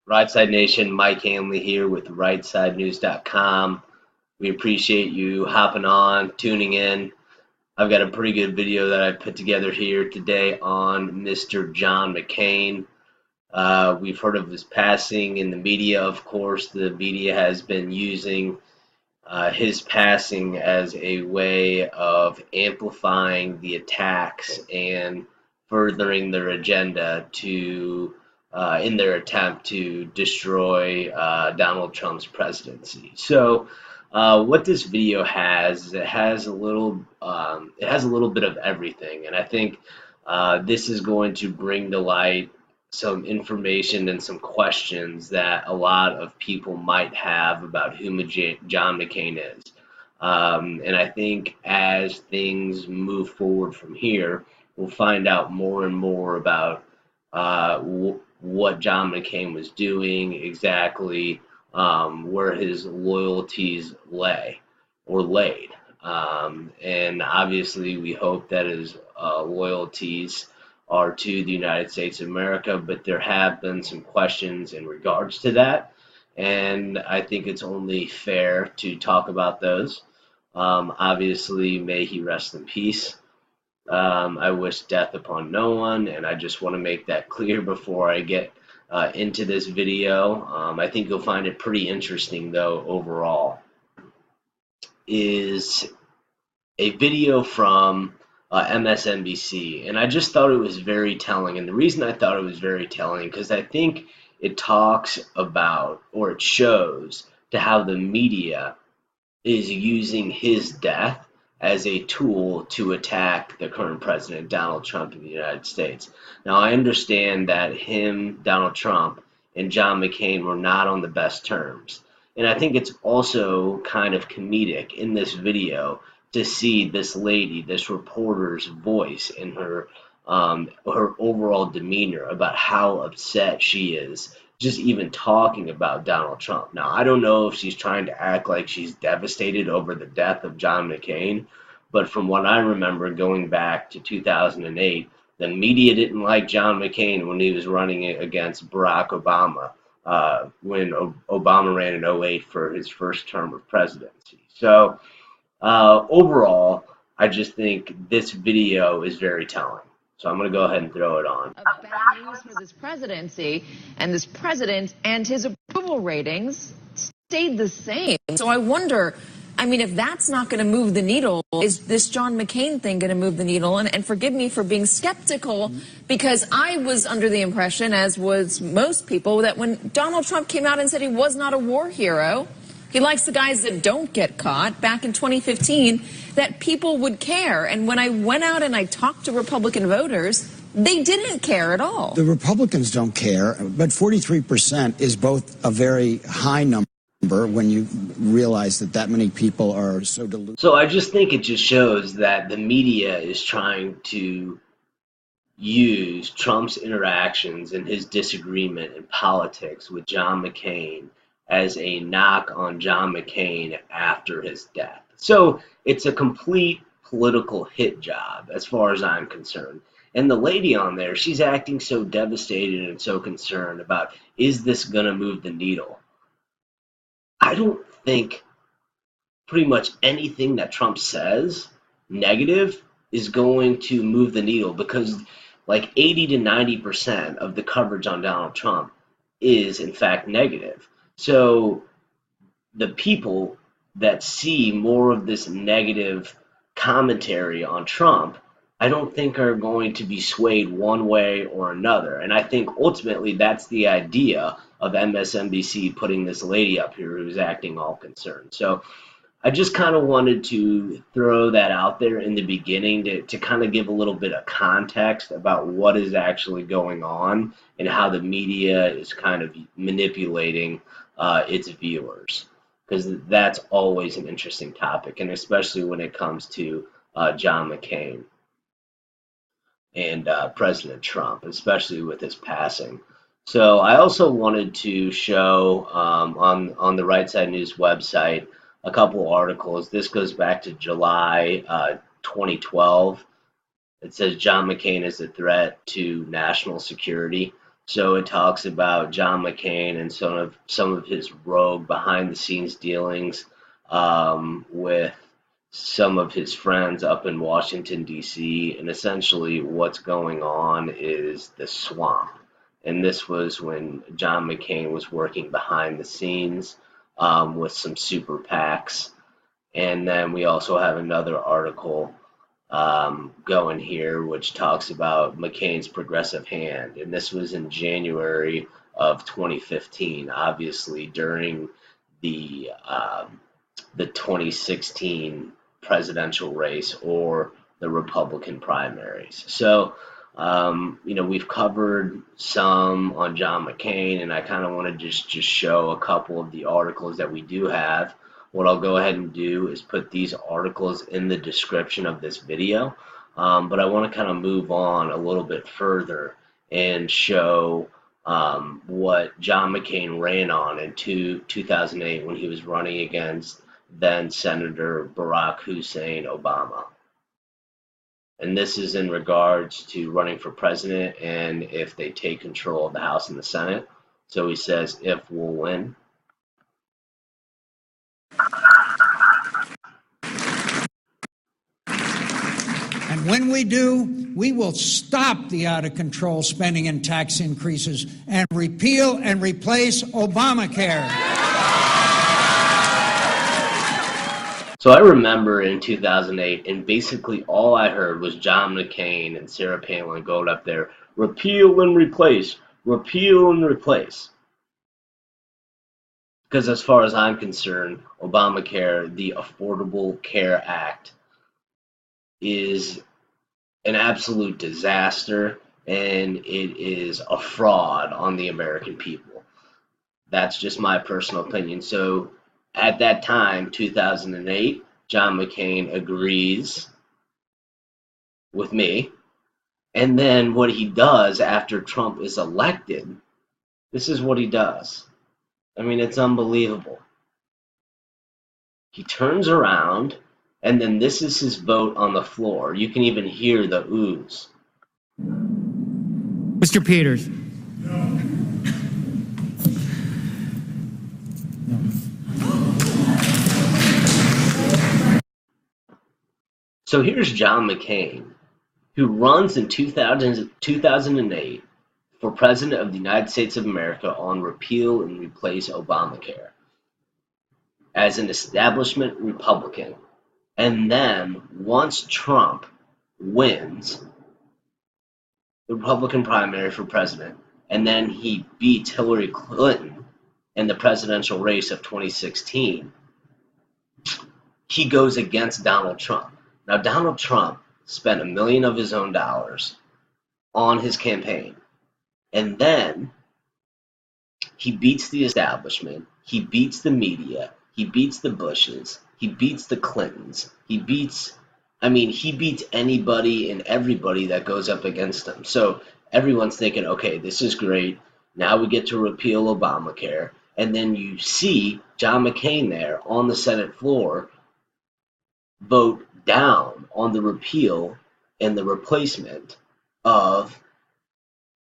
Right Side Nation, Mike Hanley here with RightSideNews.com. We appreciate you hopping on, tuning in. I've got a pretty good video that I put together here today on Mr. John McCain. We've heard of his passing in the media, of course. The media has been using his passing as a way of amplifying the attacks and furthering their agenda to in their attempt to destroy Donald Trump's presidency. So what this video has is it has a little bit of everything, and I think this is going to bring to light some information and some questions that a lot of people might have about who John McCain is. And I think as things move forward from here, we'll find out more and more about what John McCain was doing exactly, where his loyalties lay or laid. And obviously we hope that his loyalties are to the United States of America, but there have been some questions in regards to that, and I think it's only fair to talk about those. Obviously, may he rest in peace. I wish death upon no one, and I just want to make that clear before I get into this video. I think you'll find it pretty interesting, though, overall. Is a video from MSNBC, and I just thought it was very telling. And the reason I thought it was very telling, because I think it talks about, or it shows, to how the media is using his death as a tool to attack the current president, Donald Trump, of the United States. Now, I understand that Donald Trump, and John McCain were not on the best terms. And I think it's also kind of comedic in this video to see this lady, this reporter's voice and her overall demeanor about how upset she is just even talking about Donald Trump. Now, I don't know if she's trying to act like she's devastated over the death of John McCain, but from what I remember going back to 2008, the media didn't like John McCain when he was running against Barack Obama, when Obama ran in 2008 for his first term of presidency. So overall, I just think this video is very telling. So I'm going to go ahead and throw it on. Of bad news for this presidency, and this president and his approval ratings stayed the same. So I wonder, I mean, if that's not going to move the needle, is this John McCain thing going to move the needle? And forgive me for being skeptical, because I was under the impression, as was most people, that when Donald Trump came out and said he was not a war hero, he likes the guys that don't get caught, back in 2015, that people would care. And when I went out and I talked to Republican voters, they didn't care at all. The Republicans don't care, but 43% is both a very high number when you realize that many people are so deluded. So I just think it just shows that the media is trying to use Trump's interactions and his disagreement in politics with John McCain as a knock on John McCain after his death. So it's a complete political hit job as far as I'm concerned. And the lady on there, she's acting so devastated and so concerned about, is this going to move the needle? I don't think pretty much anything that Trump says negative is going to move the needle, because like 80 to 90% of the coverage on Donald Trump is in fact negative. So the people that see more of this negative commentary on Trump, I don't think are going to be swayed one way or another. And I think ultimately that's the idea of MSNBC putting this lady up here who's acting all concerned. So I just kind of wanted to throw that out there in the beginning to kind of give a little bit of context about what is actually going on and how the media is kind of manipulating its viewers, because that's always an interesting topic, and especially when it comes to John McCain and President Trump, especially with his passing. So I also wanted to show on the Right Side News website a couple articles. This goes back to July 2012. It says John McCain is a threat to national security. So it talks about John McCain and some of his rogue behind the scenes dealings with some of his friends up in Washington, D.C. And essentially what's going on is the swamp. And this was when John McCain was working behind the scenes with some super PACs. And then we also have another article going here, which talks about McCain's progressive hand. And this was in January of 2015, obviously during the 2016 presidential race or the Republican primaries. So, we've covered some on John McCain, and I kind of want to just show a couple of the articles that we do have. What I'll go ahead and do is put these articles in the description of this video, but I want to kind of move on a little bit further and show what John McCain ran on in 2008 when he was running against then Senator Barack Hussein Obama. And this is in regards to running for president and if they take control of the House and the Senate. So he says, if we'll win. And when we do, we will stop the out-of-control spending and tax increases and repeal and replace Obamacare. So I remember in 2008, and basically all I heard was John McCain and Sarah Palin going up there, repeal and replace, repeal and replace. Because as far as I'm concerned, Obamacare, the Affordable Care Act, is an absolute disaster, and it is a fraud on the American people. That's just my personal opinion. So at that time, 2008, John McCain agrees with me. And then what he does after Trump is elected, this is what he does. I mean, it's unbelievable. He turns around, and then this is his vote on the floor. You can even hear the oohs. Mr. Peters. So here's John McCain, who runs in 2008 for President of the United States of America on repeal and replace Obamacare as an establishment Republican. And then once Trump wins the Republican primary for president, and then he beats Hillary Clinton in the presidential race of 2016, he goes against Donald Trump. Now, Donald Trump spent $1 million of his own dollars on his campaign, and then he beats the establishment, he beats the media, he beats the Bushes, he beats the Clintons, he beats anybody and everybody that goes up against him. So everyone's thinking, okay, this is great. Now we get to repeal Obamacare. And then you see John McCain there on the Senate floor vote down on the repeal and the replacement of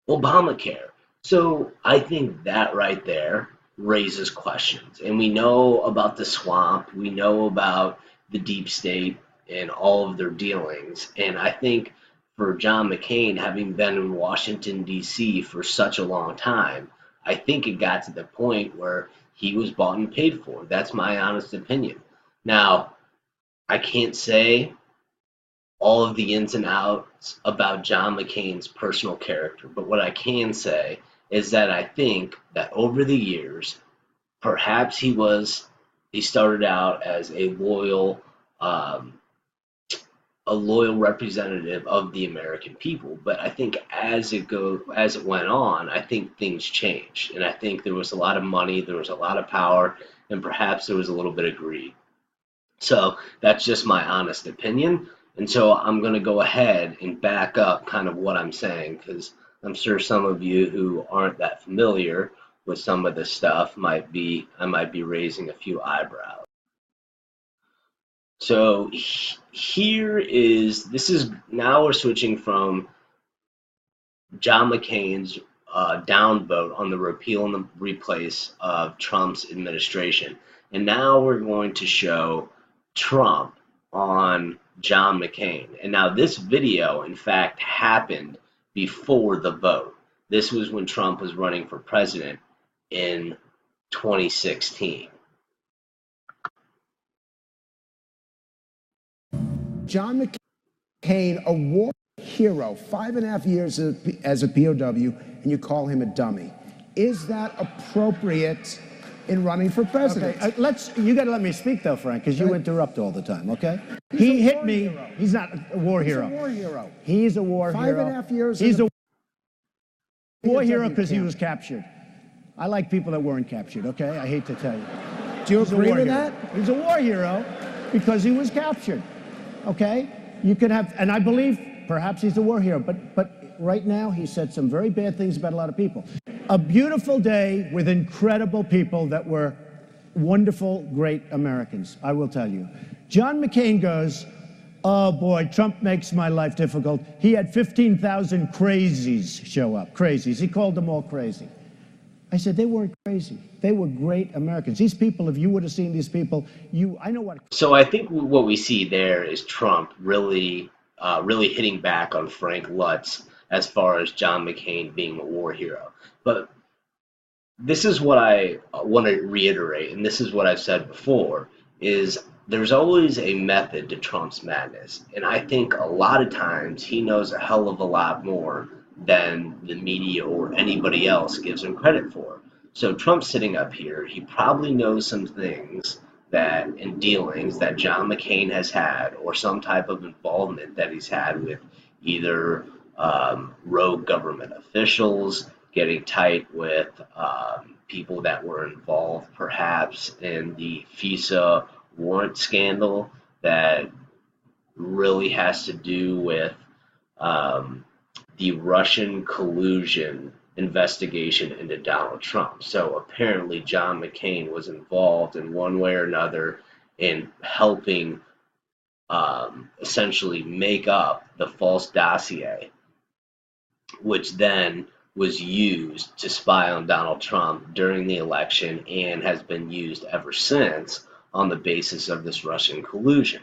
Obamacare. So I think that right there raises questions. And we know about the swamp, we know about the deep state and all of their dealings. And I think for John McCain, having been in Washington, D.C. for such a long time, I think it got to the point where he was bought and paid for. That's my honest opinion. Now, I can't say all of the ins and outs about John McCain's personal character, but what I can say is that I think that over the years, perhaps he started out as a loyal representative of the American people, but I think as it went on, I think things changed, and I think there was a lot of money, there was a lot of power, and perhaps there was a little bit of greed. So that's just my honest opinion. And so I'm going to go ahead and back up kind of what I'm saying, because I'm sure some of you who aren't that familiar with some of this stuff I might be raising a few eyebrows. So now we're switching from John McCain's down vote on the repeal and the replace of Trump's administration. And now we're going to show Trump on John McCain. And now this video, in fact, happened before the vote. This was when Trump was running for president in 2016. John McCain, a war hero, 5.5 years as a POW, and you call him a dummy. Is that appropriate in running for president? Okay, you got to let me speak though, Frank, because you interrupt all the time. Okay? He hit me. Hero. He's not a war hero. He's a war hero. He's a war hero. 5.5 years. He's a war hero because he was captured. I like people that weren't captured. Okay? I hate to tell you. Do you agree with that? He's a war hero because he was captured. Okay? You could have, and I believe perhaps he's a war hero, but right now he said some very bad things about a lot of people. A beautiful day with incredible people that were wonderful, great Americans, I will tell you. John McCain goes, oh boy, Trump makes my life difficult. He had 15,000 crazies show up, crazies. He called them all crazy. I said, they weren't crazy. They were great Americans. These people, if you would have seen these people, I know what. So I think what we see there is Trump really hitting back on Frank Lutz as far as John McCain being a war hero. But this is what I want to reiterate, and this is what I've said before, is there's always a method to Trump's madness. And I think a lot of times he knows a hell of a lot more than the media or anybody else gives him credit for. So Trump's sitting up here, he probably knows some things that in dealings that John McCain has had, or some type of involvement that he's had with either rogue government officials, getting tight with people that were involved perhaps in the FISA warrant scandal that really has to do with the Russian collusion investigation into Donald Trump. So apparently John McCain was involved in one way or another in helping essentially make up the false dossier, which then was used to spy on Donald Trump during the election and has been used ever since on the basis of this Russian collusion.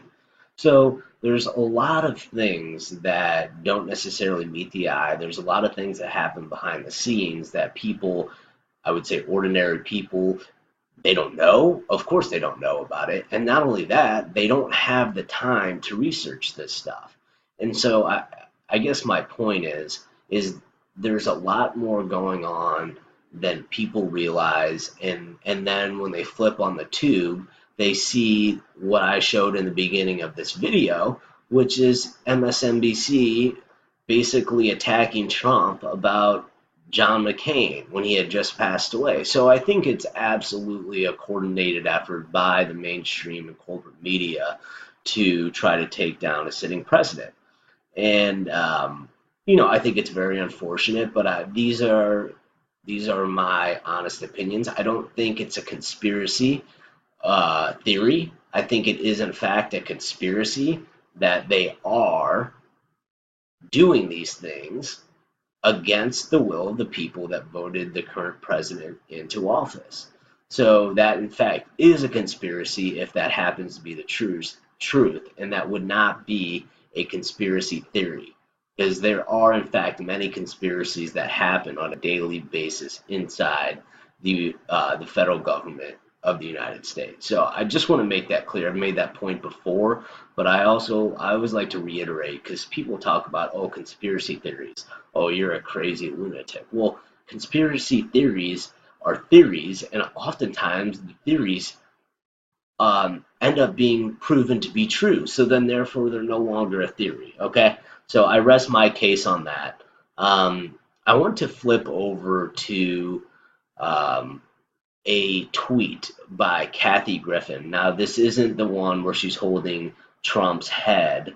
So there's a lot of things that don't necessarily meet the eye. There's a lot of things that happen behind the scenes that people, I would say ordinary people, they don't know. Of course they don't know about it. And not only that, they don't have the time to research this stuff. And so I guess my point is there's a lot more going on than people realize. And then when they flip on the tube, they see what I showed in the beginning of this video, which is MSNBC basically attacking Trump about John McCain when he had just passed away. So I think it's absolutely a coordinated effort by the mainstream and corporate media to try to take down a sitting president. And, I think it's very unfortunate, but these are my honest opinions. I don't think it's a conspiracy theory. I think it is in fact a conspiracy that they are doing these things against the will of the people that voted the current president into office. So that in fact is a conspiracy if that happens to be the truth, and that would not be a conspiracy theory, because there are in fact many conspiracies that happen on a daily basis inside the federal government of the United States. So I just want to make that clear. I've made that point before, but I always like to reiterate, because people talk about, conspiracy theories. Oh, you're a crazy lunatic. Well, conspiracy theories are theories, and oftentimes the theories end up being proven to be true. So then therefore they're no longer a theory, okay? So I rest my case on that. I want to flip over to a tweet by Kathy Griffin. Now, this isn't the one where she's holding Trump's head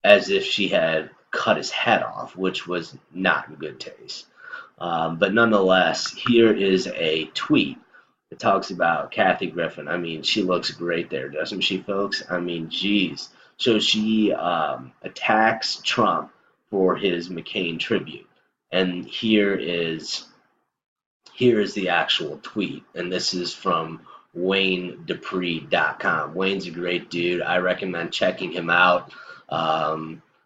as if she had cut his head off, which was not in good taste. But nonetheless, here is a tweet that talks about Kathy Griffin. I mean, she looks great there, doesn't she, folks? I mean, geez. So she attacks Trump for his McCain tribute. And here is the actual tweet, and this is from WayneDupree.com. Wayne's a great dude. I recommend checking him out.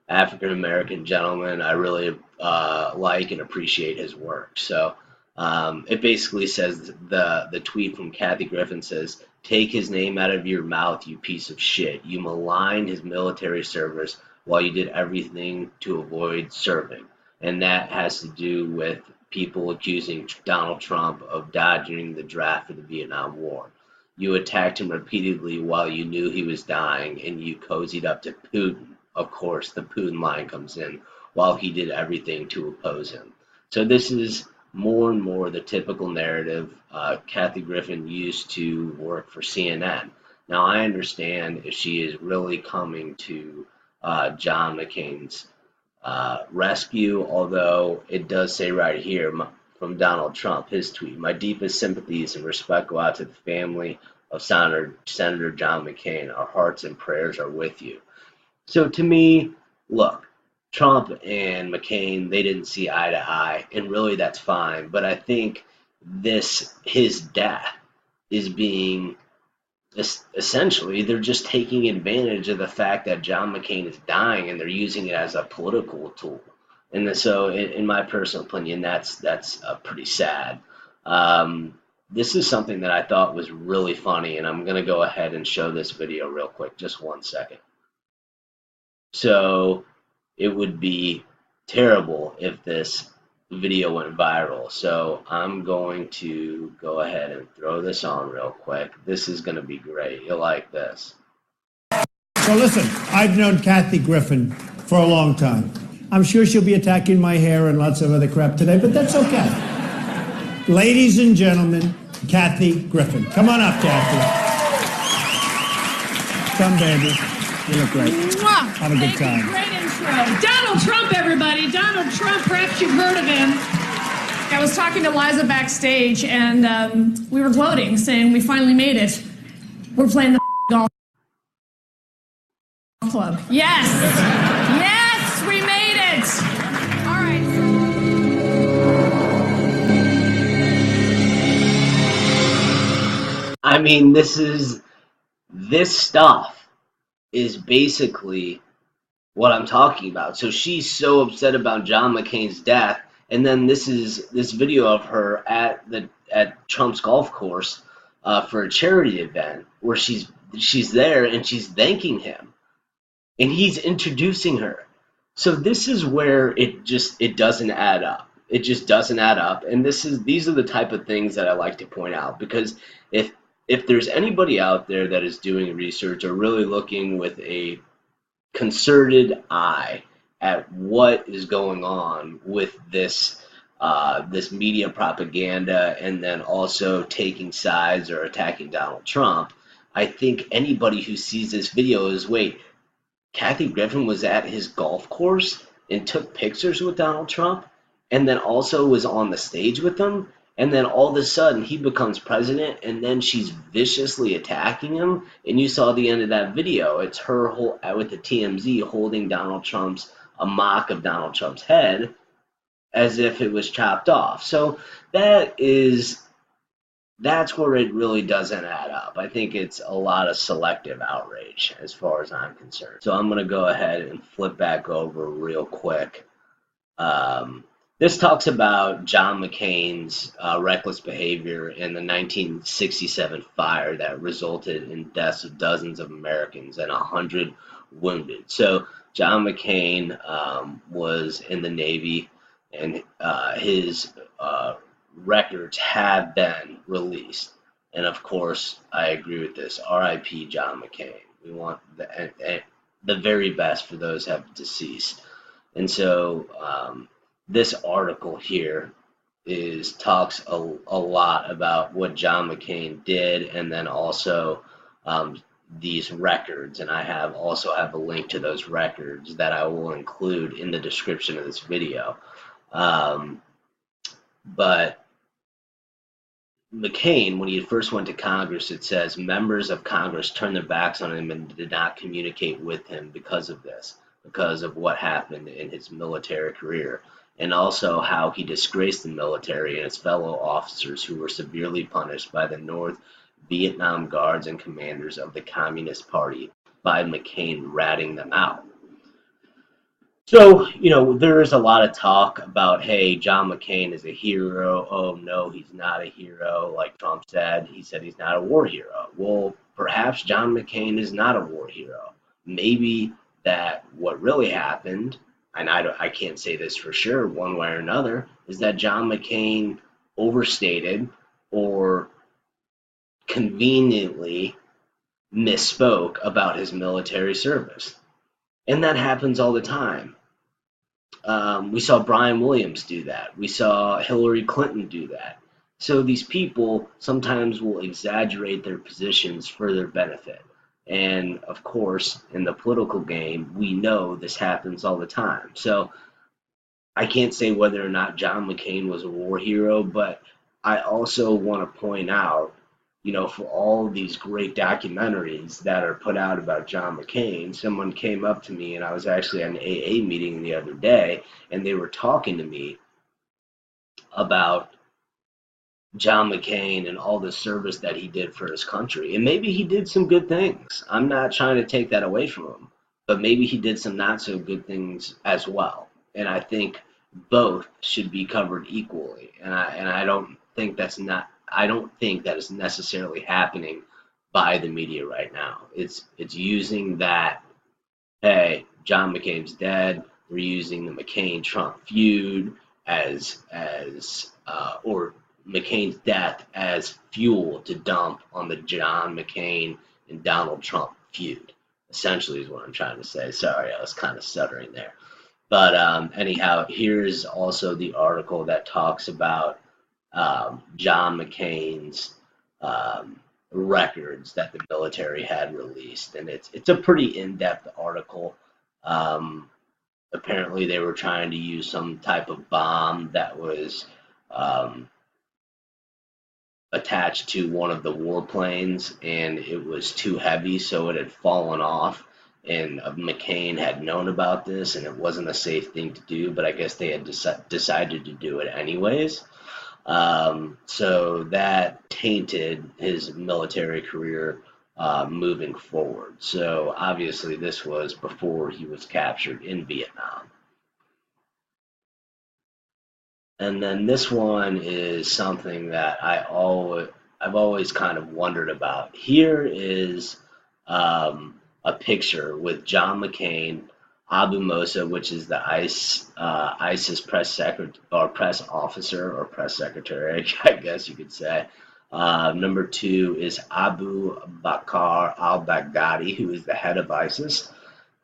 African American gentleman. I really like and appreciate his work. So it basically says, the tweet from Kathy Griffin says, "Take his name out of your mouth, you piece of shit. You maligned his military service while you did everything to avoid serving." And that has to do with people accusing Donald Trump of dodging the draft for the Vietnam War. You attacked him repeatedly while you knew he was dying, and you cozied up to Putin. Of course, the Putin line comes in, while he did everything to oppose him. So this is more and more the typical narrative. Kathy Griffin used to work for CNN. Now, I understand if she is really coming to John McCain's rescue, although it does say right here from Donald Trump, his tweet, "My deepest sympathies and respect go out to the family of Senator John McCain. Our hearts and prayers are with you." So to me, look, Trump and McCain, they didn't see eye to eye, and really that's fine. But I think his death is being, essentially, they're just taking advantage of the fact that John McCain is dying, and they're using it as a political tool. And so, in my personal opinion, that's pretty sad. This is something that I thought was really funny, and I'm going to go ahead and show this video real quick, just 1 second. So it would be terrible if this video went viral. So I'm going to go ahead and throw this on real quick. This is going to be great. You'll like this. So listen, I've known Kathy Griffin for a long time. I'm sure she'll be attacking my hair and lots of other crap today, but that's okay. Ladies and gentlemen, Kathy Griffin. Come on up, Kathy. Come, baby. You look great. Mwah! Have a good time. Great intro. Donald Trump, everybody. Donald Trump, perhaps you've heard of him. I was talking to Liza backstage, and we were gloating, saying, we finally made it. We're playing the golf club. Yes. Yes, we made it. All right. I mean, this stuff is basically what I'm talking about. So she's so upset about John McCain's death, and then this video of her at Trump's golf course for a charity event where she's there and she's thanking him, and he's introducing her. So this is where it doesn't add up. It just doesn't add up, and these are the type of things that I like to point out, because if there's anybody out there that is doing research or really looking with a concerted eye at what is going on with this media propaganda, and then also taking sides or attacking Donald Trump, I think anybody who sees this video is, wait, Kathy Griffin was at his golf course and took pictures with Donald Trump, and then also was on the stage with him? And then all of a sudden he becomes president, and then she's viciously attacking him. And you saw the end of that video. It's her with the TMZ holding a mock of Donald Trump's head as if it was chopped off. So that's where it really doesn't add up. I think it's a lot of selective outrage as far as I'm concerned. So I'm going to go ahead and flip back over real quick. This talks about John McCain's reckless behavior in the 1967 fire that resulted in deaths of dozens of Americans and 100 wounded. So John McCain was in the Navy, and his records have been released. And of course, I agree with this. R.I.P. John McCain. We want the very best for those who have deceased. And so this article here talks a lot about what John McCain did, and then also these records. And I also have a link to those records that I will include in the description of this video. But McCain, when he first went to Congress, it says members of Congress turned their backs on him and did not communicate with him because of this, because of what happened in his military career. and also how he disgraced the military and its fellow officers who were severely punished by the North Vietnam Guards and commanders of the Communist Party by McCain ratting them out. So, there is a lot of talk about, hey, John McCain is a hero. Oh, no, he's not a hero. Like Trump said, he said he's not a war hero. Well, perhaps John McCain is not a war hero. Maybe that what really happened, and I can't say this for sure one way or another, is that John McCain overstated or conveniently misspoke about his military service. And that happens all the time. We saw Brian Williams do that. We saw Hillary Clinton do that. So these people sometimes will exaggerate their positions for their benefit. And of course, in the political game, we know this happens all the time. So I can't say whether or not John McCain was a war hero, but I also want to point out, for all these great documentaries that are put out about John McCain, someone came up to me, and I was actually at an AA meeting the other day, and they were talking to me about John McCain and all the service that he did for his country. And maybe he did some good things. I'm not trying to take that away from him, but maybe he did some not so good things as well. And I think both should be covered equally. And I don't think that is necessarily happening by the media right now. It's using that, hey, John McCain's dead. We're using the McCain-Trump feud or McCain's death as fuel to dump on the John McCain and Donald Trump feud, essentially is what I'm trying to say. Sorry, I was kind of stuttering there. But anyhow, here's also the article that talks about John McCain's records that the military had released. And it's a pretty in-depth article. Apparently they were trying to use some type of bomb that was attached to one of the warplanes, and it was too heavy, so it had fallen off. And McCain had known about this, and it wasn't a safe thing to do, but I guess they had decided to do it anyways. So that tainted his military career moving forward. So obviously this was before he was captured in Vietnam. And then this one is something that I've always kind of wondered about. Here is a picture with John McCain, Abu Mossa, which is the ISIS press officer or press secretary, I guess you could say. Number 2 is Abu Bakr al-Baghdadi, who is the head of ISIS.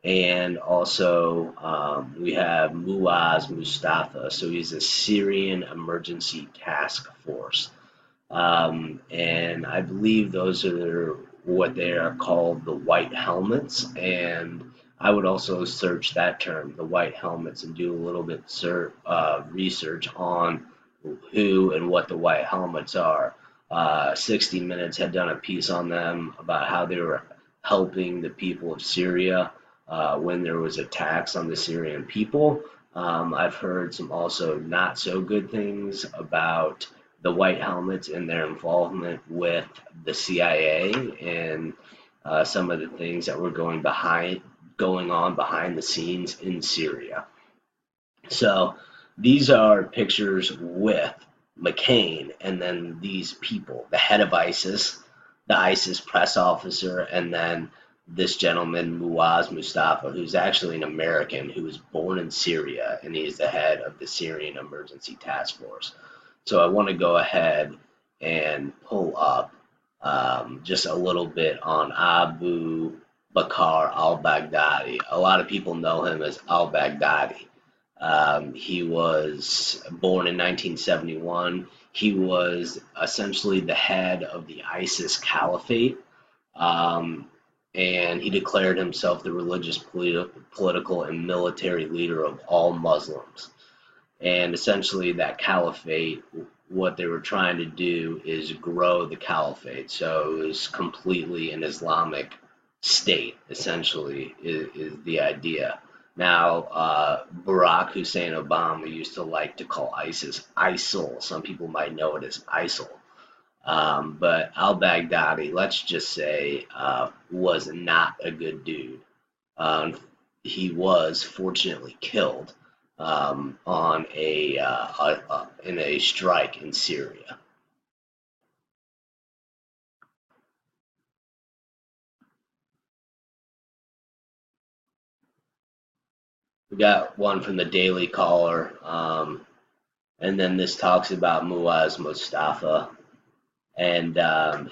And also we have Muaz Mustafa, so he's a Syrian Emergency Task Force. And I believe those are what they are called, the White Helmets. And I would also search that term, the White Helmets, and do a little bit research on who and what the White Helmets are. 60 Minutes had done a piece on them about how they were helping the people of Syria when there was attacks on the Syrian people. I've heard some also not so good things about the White Helmets and their involvement with the CIA and some of the things that were going on behind the scenes in Syria. So these are pictures with McCain and then these people, the head of ISIS, the ISIS press officer, and then this gentleman, Muaz Mustafa, who's actually an American who was born in Syria, and he's the head of the Syrian Emergency Task Force. So I want to go ahead and pull up just a little bit on Abu Bakr al-Baghdadi. A lot of people know him as al-Baghdadi. He was born in 1971. He was essentially the head of the ISIS Caliphate, and he declared himself the religious, political, and military leader of all Muslims. And essentially that caliphate, what they were trying to do is grow the caliphate. So it was completely an Islamic state, essentially, is the idea. Now, Barack Hussein Obama used to like to call ISIS ISIL. Some people might know it as ISIL. But al-Baghdadi, let's just say, was not a good dude. He was fortunately killed on in a strike in Syria. We got one from the Daily Caller, and then this talks about Muaz Mustafa and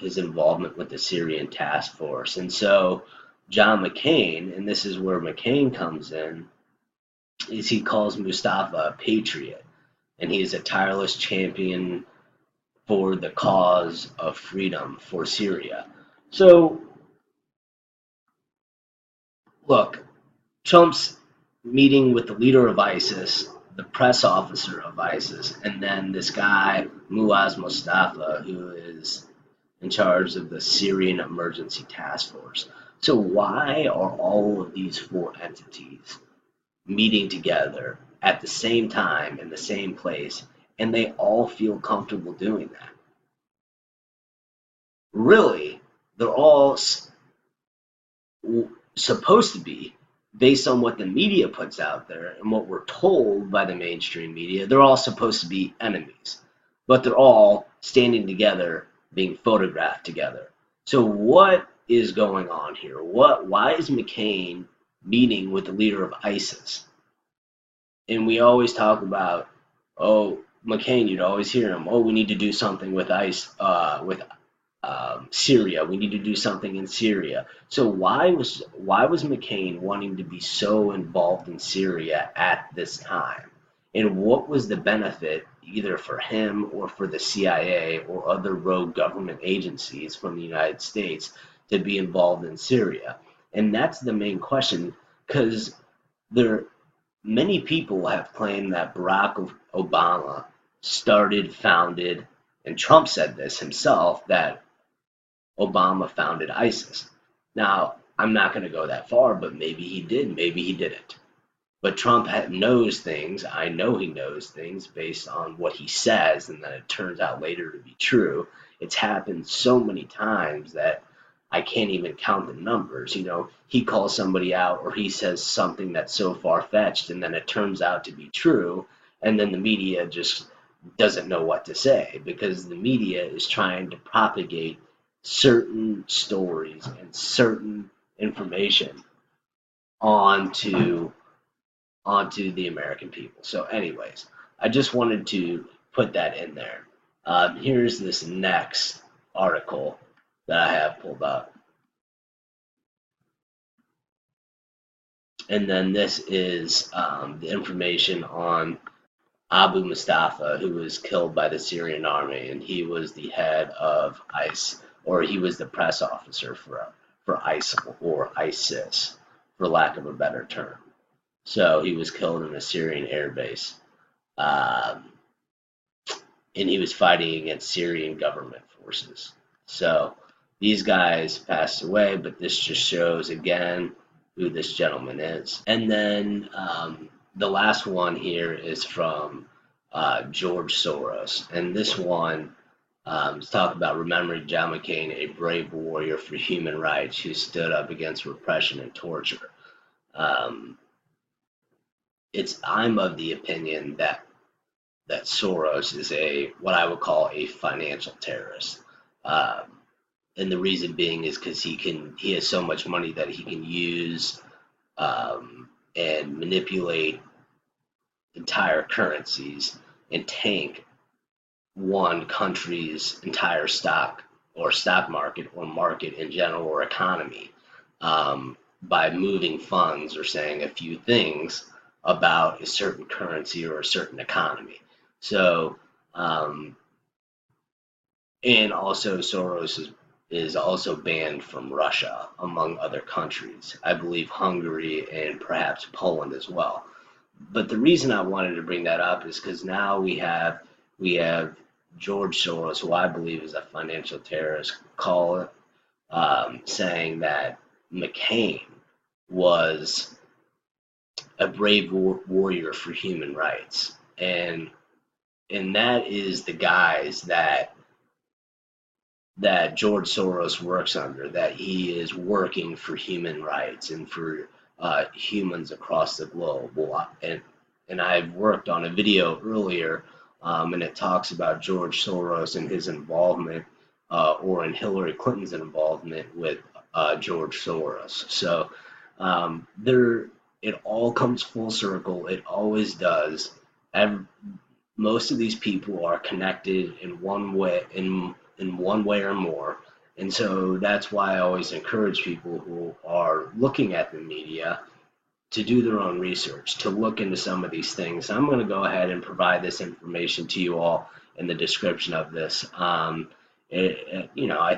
his involvement with the Syrian task force. And so John McCain, and this is where McCain comes in, is he calls Mustafa a patriot, and he is a tireless champion for the cause of freedom for Syria. So, look, Trump's meeting with the leader of ISIS, the press officer of ISIS, and then this guy, Muaz Mustafa, who is in charge of the Syrian Emergency Task Force. So why are all of these four entities meeting together at the same time in the same place, and they all feel comfortable doing that? Really, they're all supposed to be, based on what the media puts out there and what we're told by the mainstream media, they're all supposed to be enemies. But they're all standing together, being photographed together. So what is going on here? Why is McCain meeting with the leader of ISIS? And we always talk about, oh, McCain, you'd always hear him, oh, we need to do something with Syria. We need to do something in Syria. So why was McCain wanting to be so involved in Syria at this time? And what was the benefit, either for him or for the CIA or other rogue government agencies from the United States, to be involved in Syria? And that's the main question, because many people have claimed that Barack Obama founded, and Trump said this himself, that Obama founded ISIS. Now, I'm not going to go that far, but maybe he did, maybe he didn't. But Trump knows things. I know he knows things based on what he says, and then it turns out later to be true. It's happened so many times that I can't even count the numbers. You know, he calls somebody out or he says something that's so far-fetched, and then it turns out to be true, and then the media just doesn't know what to say, because the media is trying to propagate certain stories and certain information onto the American people. So anyways, I just wanted to put that in there. Here's this next article that I have pulled up. And then this is the information on Abu Mustafa, who was killed by the Syrian army, and he was the head of ISIS, or he was the press officer for ISIL, or ISIS, for lack of a better term. So he was killed in a Syrian airbase, and he was fighting against Syrian government forces. So these guys passed away, but this just shows again who this gentleman is. And then the last one here is from George Soros, and this one is talking about remembering John McCain, a brave warrior for human rights who stood up against repression and torture. I'm of the opinion that Soros is what I would call a financial terrorist. And the reason being is because he has so much money that he can use and manipulate entire currencies and tank one country's entire stock market or market in general or economy by moving funds or saying a few things about a certain currency or a certain economy. So, and also Soros is also banned from Russia, among other countries. I believe Hungary and perhaps Poland as well. But the reason I wanted to bring that up is because now we have George Soros, who I believe is a financial terrorist, saying that McCain was a brave warrior for human rights, and that is the guise that George Soros works under, that he is working for human rights and for humans across the globe. Well, and I've worked on a video earlier, and it talks about George Soros and his involvement, or in Hillary Clinton's involvement with George Soros. So it all comes full circle. It always does. Most of these people are connected in one way, in one way or more. And so that's why I always encourage people who are looking at the media to do their own research, to look into some of these things. I'm going to go ahead and provide this information to you all in the description of this. I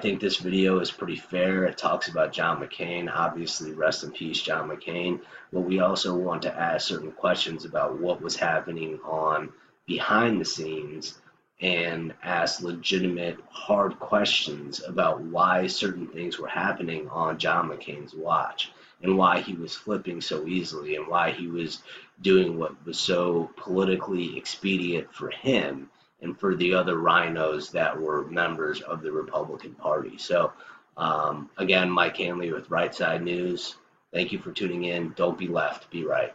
think this video is pretty fair. It talks about John McCain. Obviously, rest in peace, John McCain. But we also want to ask certain questions about what was happening on behind the scenes, and ask legitimate, hard questions about why certain things were happening on John McCain's watch, and why he was flipping so easily, and why he was doing what was so politically expedient for him and for the other rhinos that were members of the Republican Party. So, again, Mike Hanley with Right Side News. Thank you for tuning in. Don't be left, be right.